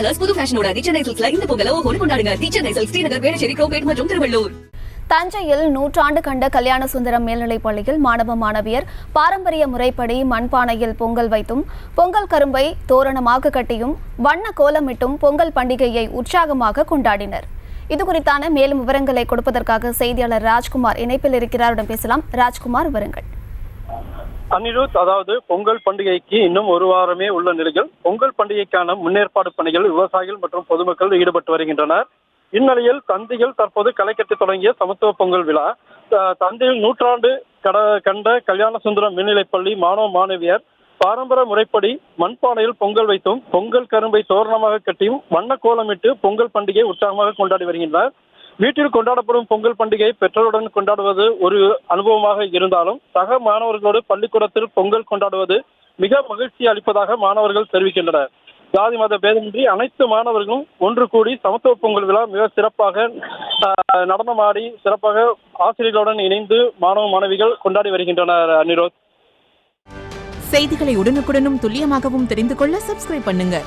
Colours புது ஃபேஷனோட தி சென்னை சில்க்ஸ்ல இந்த பொங்கலை ஓஹோன்னு கொண்டாடுங்க. தி சென்னை சில்க்ஸ், ஸ்ரீநகர், வேளச்சேரி, கோபேட் மற்றும் திருவள்ளூர். தஞ்சையில் 100 ஆண்டு கண்ட கல்யாண சுந்தரம் மேல்நிலைப் பள்ளியில் மாணவ மாணவியர் பாரம்பரிய முறைப்படி மண்பானையில் பொங்கல் வைத்தும் பொங்கல் கரும்பை தோரணமாக கட்டியும் வண்ண கோலமிட்டும் பொங்கல் பண்டிகையை உற்சாகமாக கொண்டாடினர். இதுகுறித்தான மேலும் விவரங்களை கொடுப்பதற்காக செய்தியாளர் ராஜ்குமார் இணைப்பில் இருக்கிறார். பேசலாம். ராஜ்குமார், விவரங்கள். அனிருத், அதாவது பொங்கல் பண்டிகைக்கு இன்னும் ஒரு வாரமே உள்ள நிலையில் பொங்கல் பண்டிகைக்கான முன்னேற்பாடு பணிகள் விவசாயிகள் மற்றும் பொதுமக்கள் ஈடுபட்டு வருகின்றனர். இந்நிலையில் தஞ்சையில் தற்போது களை கட்டி தொடங்கிய சமத்துவ பொங்கல் விழா. தஞ்சையில் 100 ஆண்டு கண்ட கல்யாண சுந்தரம் மேல்நிலைப்பள்ளி மாணவ மாணவியர் பாரம்பரிய முறைப்படி மண்பானையில் பொங்கல் வைத்தும் பொங்கல் கரும்பை தோரணமாக கட்டியும் வண்ண கோலமிட்டு பொங்கல் பண்டிகையை உற்சாகமாக கொண்டாடி வருகின்றனர். வீட்டில் கொண்டாடப்படும் பொங்கல் பண்டிகை பெற்றோருடன் கொண்டாடுவது ஒரு அனுபவமாக இருந்தாலும் சக மாணவர்களோடு பள்ளிக்கூடத்தில் பொங்கல் கொண்டாடுவது மிக மகிழ்ச்சி அளிப்பதாக மாணவர்கள் தெரிவிக்கின்றனர். ஜாதி மத பேதமின்றி அனைத்து மாணவர்களும் ஒன்று கூடி சமத்துவ பொங்கல் விழா மிக சிறப்பாக நடனமாடி சிறப்பாக ஆசிரியர்களுடன் இணைந்து மாணவ மாணவிகள் கொண்டாடி வருகின்றனர். அனிருத், செய்திகளை உடனுக்குடனும் துல்லியமாகவும் தெரிந்து கொள்ள சப்ஸ்கிரைப் பண்ணுங்க.